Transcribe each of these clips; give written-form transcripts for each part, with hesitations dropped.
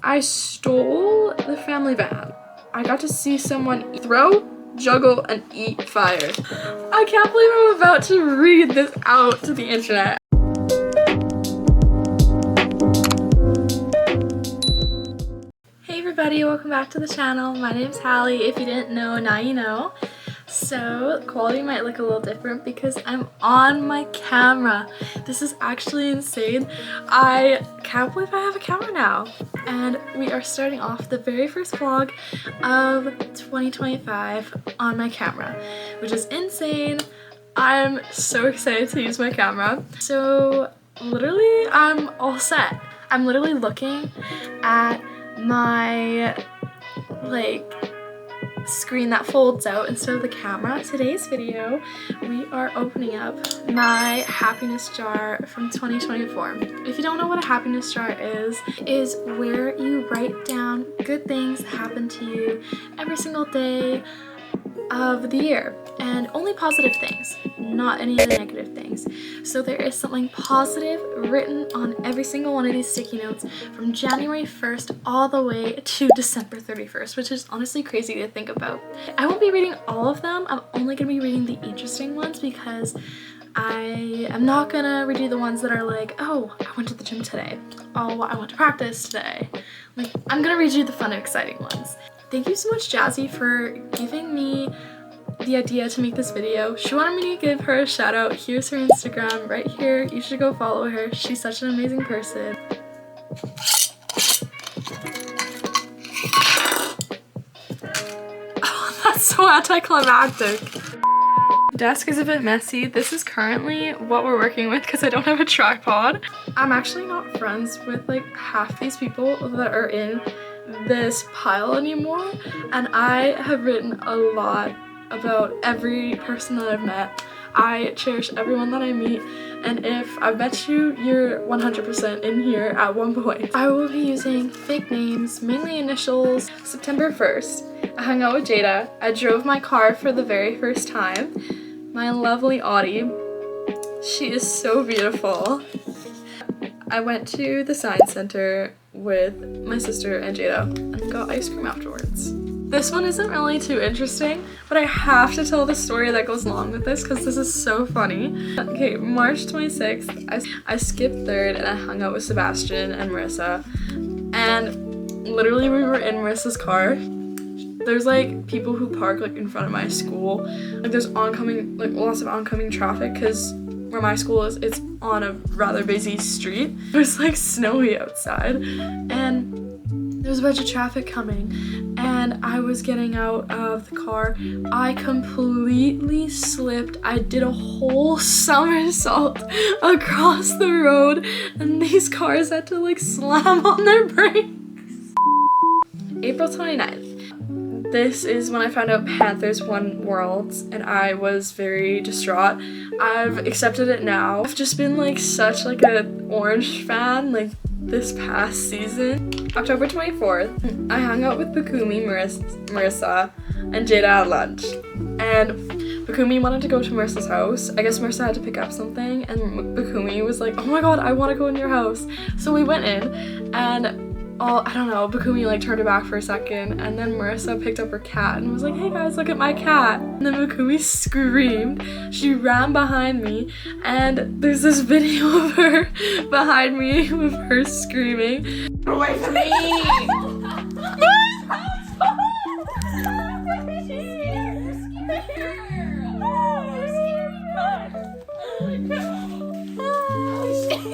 I stole the family van. I got to see someone throw, juggle, and eat fire. I can't believe I'm about to read this out to the internet. Hey everybody, welcome back to the channel. My name's Hallie. If you didn't know, now you know. So the quality might look a little different because I'm on my camera. This is actually insane. I can't believe I have a camera now. And we are starting off the very first vlog of 2025 on my camera, which is insane. I'm so excited to use my camera. So literally I'm all set. I'm literally looking at my screen that folds out instead of the camera. Today's video we are opening up my happiness jar from 2024. If you don't know what a happiness jar is where you write down good things that happen to you every single day of the year, and only positive things, not any of the negative things. So there is something positive written on every single one of these sticky notes from January 1st all the way to December 31st, which is honestly crazy to think about. I won't be reading all of them. I'm only gonna be reading the interesting ones because I am not gonna redo the ones that are like, oh, I went to the gym today. Oh, I went to practice today. Like, I'm gonna read you the fun and exciting ones. Thank you so much, Jazzy, for giving me the idea to make this video. She wanted me to give her a shout out. Here's her Instagram right here. You should go follow her. She's such an amazing person. Oh, that's so anticlimactic. Desk is a bit messy. This is currently what we're working with because I don't have a tripod. I'm actually not friends with like half these people that are in this pile anymore, and I have written a lot about every person that I've met. I cherish everyone that I meet, and if I bet you, you're 100% in here at one point. I will be using fake names, mainly initials. September 1st, I hung out with Jada. I drove my car for the very first time. My lovely Audi. She is so beautiful. I went to the science center with my sister and Jada and got ice cream afterwards. This one isn't really too interesting, but I have to tell the story that goes along with this because this is so funny. Okay, March 26th, I skipped third and I hung out with Sebastian and Marissa, and literally we were in Marissa's car. There's like people who park like in front of my school. Like there's lots of oncoming traffic because where my school is, it's on a rather busy street. It was like snowy outside and there was a bunch of traffic coming, and I was getting out of the car. I completely slipped. I did a whole somersault across the road, and these cars had to like slam on their brakes. April 29th. This is when I found out Panthers won Worlds, and I was very distraught. I've accepted it now. I've just been like such like an Orange fan like this past season. October 24th, I hung out with Bakumi, Marissa, and Jada at lunch. And Bakumi wanted to go to Marissa's house. I guess Marissa had to pick up something, and Bakumi was like, oh my god, I want to go in your house. So we went in, and I don't know, Bakumi like turned her back for a second, and then Marissa picked up her cat and was like, hey guys, look at my cat. And then Bakumi screamed. She ran behind me, and there's this video of her behind me with her screaming. Get away from me!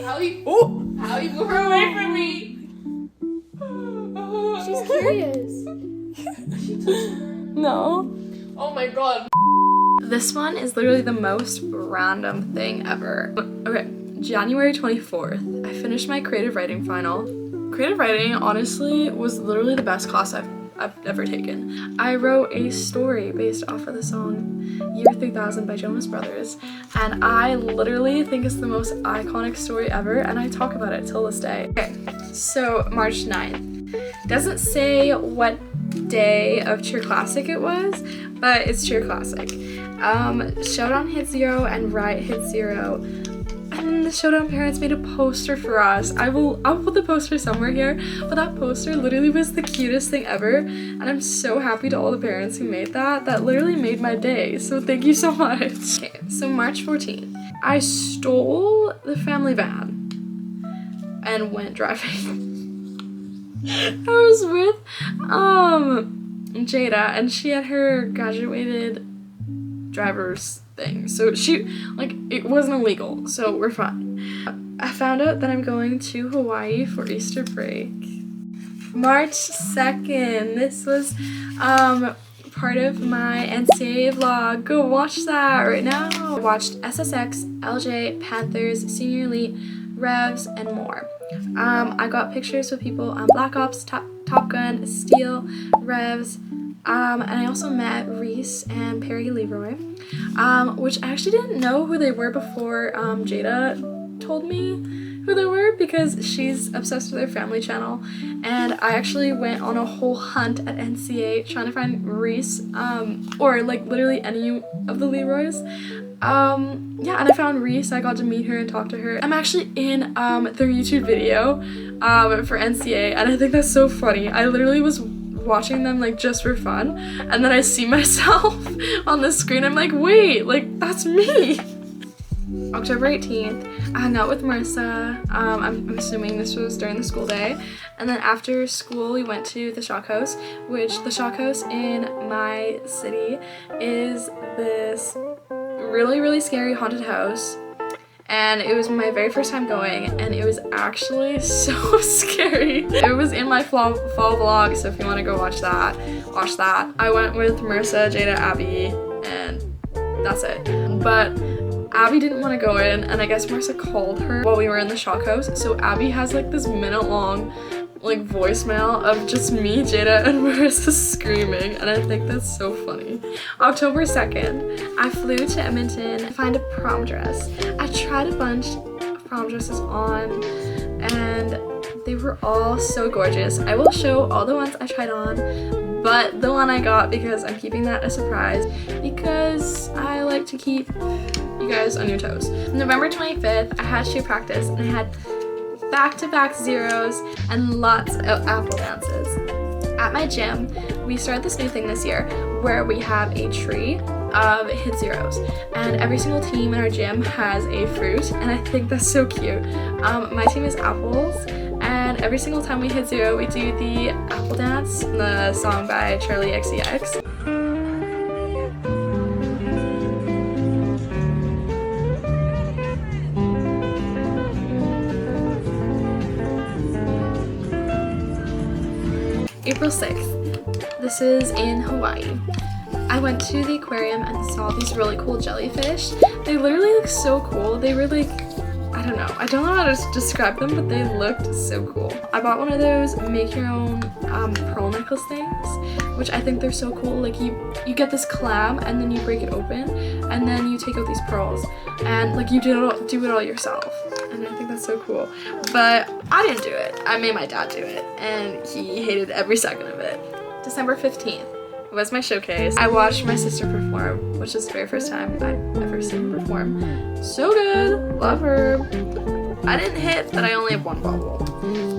Hallie, move her away from me! She's curious. No. Oh my god. This one is literally the most random thing ever. Okay, January 24th, I finished my creative writing final. Creative writing, honestly, was literally the best class I've ever taken. I wrote a story based off of the song Year 3000 by Jonas Brothers, and I literally think it's the most iconic story ever, and I talk about it till this day. Okay, so March 9th. Doesn't say what day of Cheer Classic it was, but it's Cheer Classic. Showdown hit 0 and Riot hit 0. And then the Showdown parents made a poster for us. I'll put the poster somewhere here, but that poster literally was the cutest thing ever, and I'm so happy to all the parents who made that. That literally made my day, so thank you so much. Okay, so March 14th, I stole the family van and went driving. I was with Jada, and she had her graduated driver's thing, so she, like, it wasn't illegal, so we're fine. I found out that I'm going to Hawaii for Easter break. March 2nd, this was part of my NCAA vlog. Go watch that right now. I watched SSX, LJ, Panthers, Senior Elite, Revs, and more. I got pictures with people on Black Ops, Top Gun, Steel, Revs, and I also met Reese and Perry Leroy, which I actually didn't know who they were before Jada told me who they were, because she's obsessed with their family channel, and I actually went on a whole hunt at NCA trying to find Reese, or like literally any of the Leroys. Yeah, and I found Reese. I got to meet her and talk to her. I'm actually in their YouTube video for NCA, and I think that's so funny. I literally was watching them like just for fun, and then I see myself on the screen. I'm like, wait, like that's me. October 18th, I hung out with Marissa. I'm assuming this was during the school day. And then after school, we went to the Shock House, which the Shock House in my city is this really, really scary haunted house. And it was my very first time going, and it was actually so scary. It was in my fall vlog, so if you want to go watch that, watch that. I went with Marissa, Jada, Abby, and that's it. But Abby didn't want to go in, and I guess Marissa called her while we were in the Shock House, so Abby has like this minute-long like voicemail of just me, Jada, and Marissa screaming, and I think that's so funny. October 2nd, I flew to Edmonton to find a prom dress. I tried a bunch of prom dresses on, and they were all so gorgeous. I will show all the ones I tried on, but the one I got, because I'm keeping that a surprise, because I like to keep you guys on your toes. November 25th, I had cheer practice, and I had back-to-back zeros and lots of apple dances. At my gym, we started this new thing this year where we have a tree of hit zeros, and every single team in our gym has a fruit, and I think that's so cute. My team is apples, and every single time we hit zero, we do the apple dance, the song by Charlie XCX. April 6th, this is in Hawaii. I went to the aquarium and saw these really cool jellyfish. They literally look so cool. They were like, I don't know how to describe them, but they looked so cool. I bought one of those make your own pearl necklace things, which I think they're so cool. Like you get this clam, and then you break it open, and then you take out these pearls, and like you do it all yourself. And I think that's so cool. But I didn't do it. I made my dad do it, and he hated every second of it. December 15th was my showcase. I watched my sister perform, which is the very first time I've ever seen her perform. So good. Love her. I didn't hit, but I only have one bubble.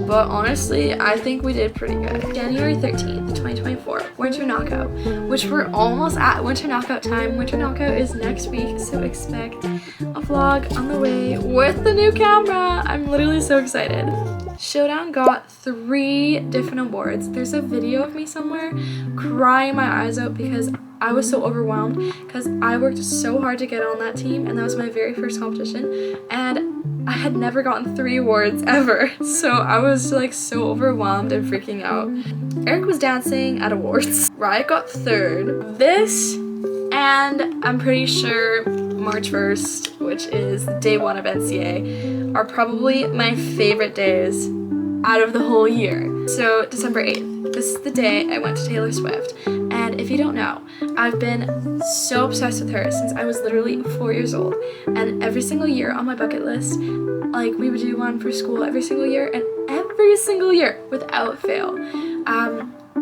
But honestly, I think we did pretty good. January 13th, 2024, Winter Knockout, which we're almost at Winter Knockout time. Winter Knockout is next week, so expect a vlog on the way with the new camera. I'm literally so excited. Showdown got 3 different awards. There's a video of me somewhere crying my eyes out because I was so overwhelmed, because I worked so hard to get on that team, and that was my very first competition, and I had never gotten 3 awards ever, so I was like so overwhelmed and freaking out. Eric was dancing at awards. Riot got 3rd. This, and I'm pretty sure March 1st, which is day 1 of NCA, are probably my favorite days out of the whole year. So December 8th, this is the day I went to Taylor Swift, and if you don't know, I've been so obsessed with her since I was literally 4 years old, and every single year on my bucket list, like we would do one for school every single year, and every single year without fail,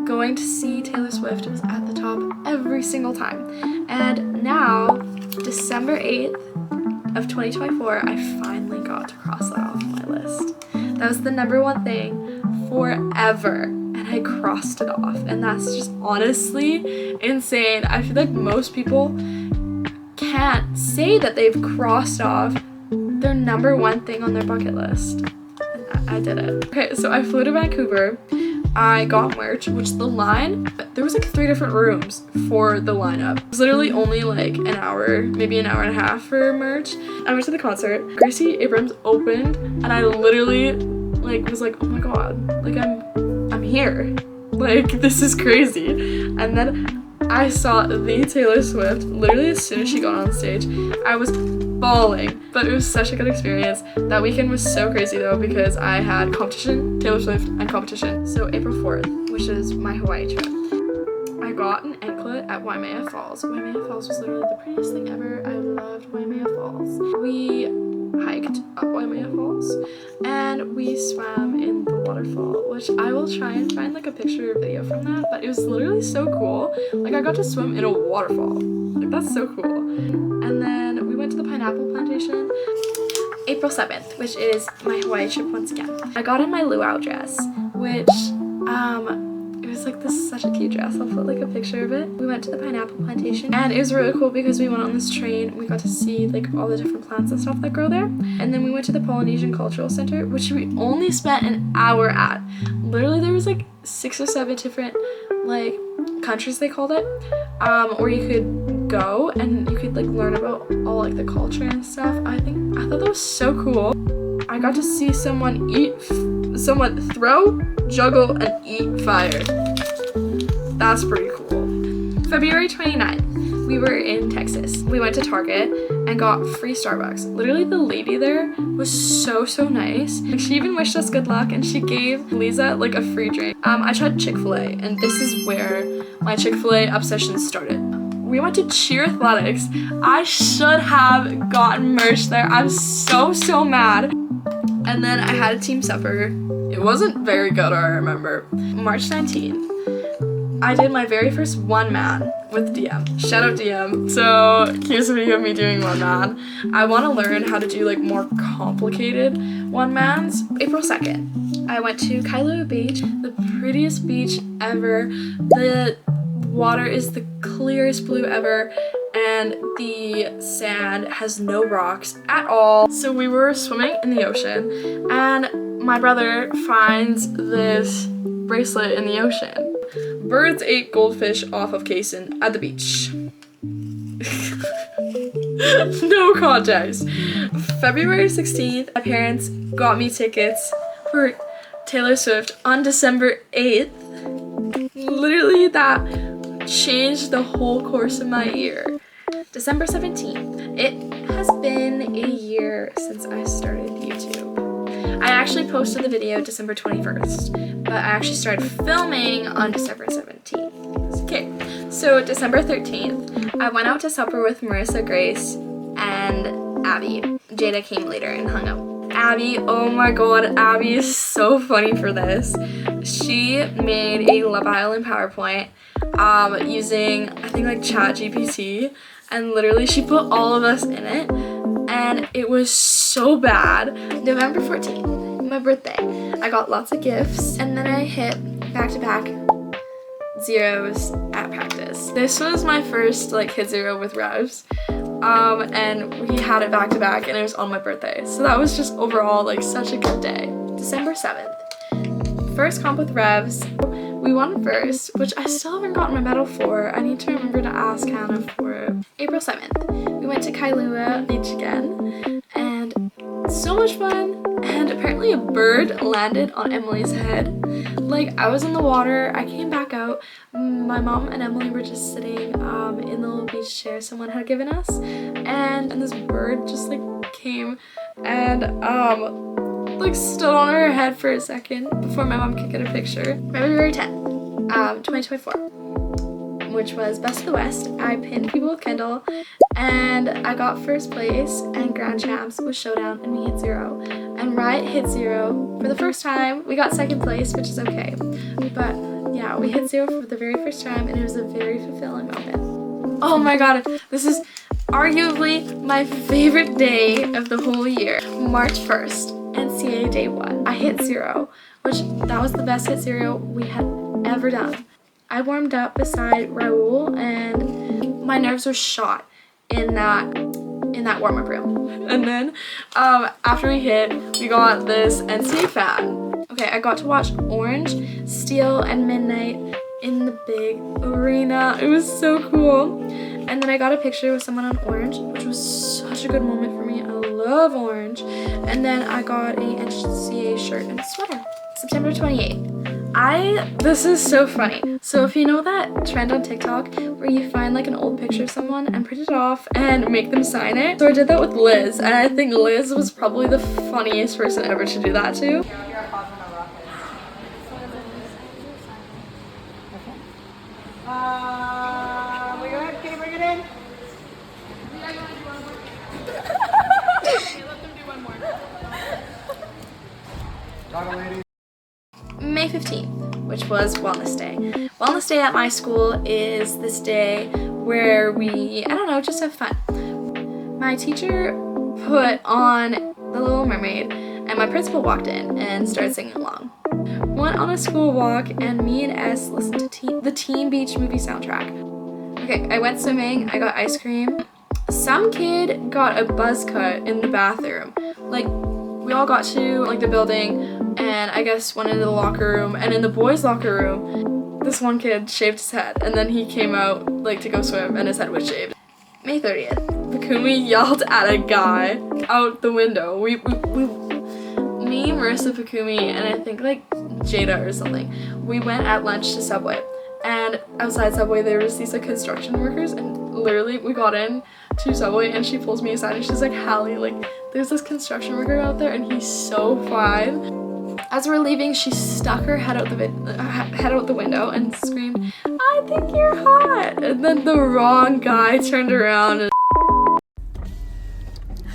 going to see Taylor Swift was at the top every single time. And now December 8th of 2024, I finally forgot to cross that off my list. That was the number one thing forever, and I crossed it off, and that's just honestly insane. I feel like most people can't say that they've crossed off their number one thing on their bucket list. And I did it. Okay, so I flew to Vancouver. I got merch, which the line, there was like 3 different rooms for the lineup. It was literally only like an hour, maybe an hour and a half for merch. I went to the concert. Gracie Abrams opened, and I literally like was like, oh my god, like I'm here. Like, this is crazy. And then I saw the Taylor Swift literally as soon as she got on stage. I was bawling, but it was such a good experience. That weekend was so crazy though, because I had competition, Taylor Swift, and competition. So April 4th, which is my Hawaii trip, I got an anklet at Waimea Falls. Waimea Falls was literally the prettiest thing ever. I loved Waimea Falls. We hiked up Waimea Falls and we swam in the waterfall, which I will try and find like a picture or video from that, but it was literally so cool. Like, I got to swim in a waterfall. Like, that's so cool. And then we went to the pineapple plantation. April 7th, which is my Hawaii trip once again. I got in my luau dress, which it was like this such a cute dress. I'll put like a picture of it. We went to the pineapple plantation, and it was really cool because we went on this train. We got to see like all the different plants and stuff that grow there. And then we went to the Polynesian Cultural Center, which we only spent an hour at. Literally, there was like 6 or 7 different like countries, they called it, where you could go and you could like learn about all like the culture and stuff. I thought that was so cool. I got to see someone throw, juggle, and eat fire. That's pretty cool. February 29th, we were in Texas. We went to Target and got free Starbucks. Literally, the lady there was so nice. Like, she even wished us good luck, and she gave Lisa like a free drink. I tried Chick-fil-A, and this is where my Chick-fil-A obsession started. We went to Cheer Athletics. I should have gotten merch there. I'm so mad. And then I had a team supper. It wasn't very good, I remember. March 19th, I did my very first one man with DM. Shout out DM. So here's a video of me doing one man. I want to learn how to do like more complicated one mans. April 2nd, I went to Kailua Beach, the prettiest beach ever. The water is the clearest blue ever, and the sand has no rocks at all. So we were swimming in the ocean, and my brother finds this bracelet in the ocean. Birds ate goldfish off of casein at the beach. No context. February 16th, my parents got me tickets for Taylor Swift on December 8th. Literally, that changed the whole course of my year. December 17th. It has been a year since I started YouTube. I actually posted the video December 21st, but I actually started filming on December 17th. Okay, so December 13th, I went out to supper with Marissa, Grace, and Abby. Jada came later and hung out. Abby, oh my god, Abby is so funny for this. She made a Love Island PowerPoint using, I think, like ChatGPT, and literally she put all of us in it, and it was so bad. November 14th, my birthday, I got lots of gifts, and then I hit back-to-back zeros at practice. This was my first like hit zero with Revs, and we had it back-to-back, and it was on my birthday, so that was just overall like such a good day. December 7th, first comp with Revs. We won first, which I still haven't gotten my medal for. I need to remember to ask Hannah for it. April 7th, we went to Kailua Beach again, and so much fun. And apparently a bird landed on Emily's head. Like, I was in the water, I came back out, my mom and Emily were just sitting in the little beach chair someone had given us, and this bird just like came and like stood on her head for a second before my mom could get a picture. February 10th, 2024, which was Best of the West. I pinned people with Kendall, and I got first place, and Grand Champs was Showdown, and we hit zero. And Riot hit zero for the first time. We got second place, which is okay. But yeah, we hit zero for the very first time, and it was a very fulfilling moment. Oh my god, this is Arguably my favorite day of the whole year, March 1st, NCAA day 1. I hit 0, which that was the best hit 0 we had ever done. I warmed up beside Raul and my nerves were shot in that warm-up room. And then after we hit, we got this NCAA fan. Okay, I got to watch Orange, Steel, and Midnight in the big arena. It was so cool. And then I got a picture with someone on Orange, which was such a good moment for me. I love Orange. And then I got a NCAA shirt and sweater. September 28th. This is so funny. So if you know that trend on TikTok where you find like an old picture of someone and print it off and make them sign it? So I did that with Liz, and I think Liz was probably the funniest person ever to do that to. We go ahead, can you bring it in? Okay, let them do one more. May 15th, which was Wellness Day. Wellness Day at my school is this day where we, I don't know, just have fun. My teacher put on The Little Mermaid and my principal walked in and started singing along. Went on a school walk and me and S listened to the Teen Beach movie soundtrack. Okay, I went swimming, I got ice cream. Some kid got a buzz cut in the bathroom. Like, we all got to like the building and I guess went into the locker room, and in the boys' locker room, this one kid shaved his head and then he came out like to go swim and his head was shaved. May 30th, Pakumi yelled at a guy out the window. Me, Marissa, Pakumi, and I think like Jada or something, we went at lunch to Subway, and outside Subway there was these like construction workers, and literally we got in to Subway and she pulls me aside and she's like, Hallie, like there's this construction worker out there and he's so fine. As we're leaving, she stuck her head out the window and screamed, I think you're hot. And then the wrong guy turned around and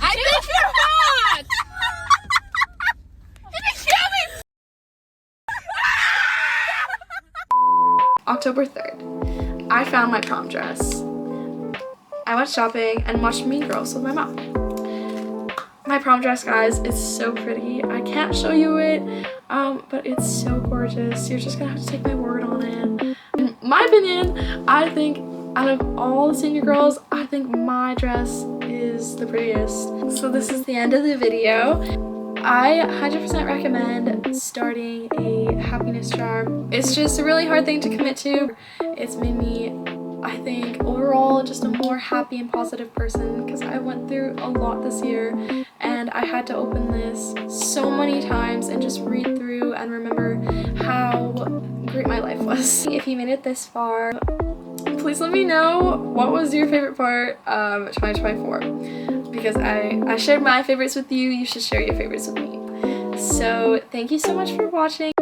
I think you're hot! October 3rd, I found my prom dress. I went shopping and watched Mean Girls with my mom. My prom dress, guys, is so pretty. I can't show you it, but it's so gorgeous. You're just gonna have to take my word on it. In my opinion, I think out of all the senior girls, I think my dress is the prettiest. So this is the end of the video. I 100% recommend starting a happiness charm. It's just a really hard thing to commit to. It's made me, I think, overall just a more happy and positive person because I went through a lot this year and I had to open this so many times and just read through and remember how great my life was. If you made it this far, please let me know what was your favorite part of 2024 because I shared my favorites with you. You should share your favorites with me. So thank you so much for watching.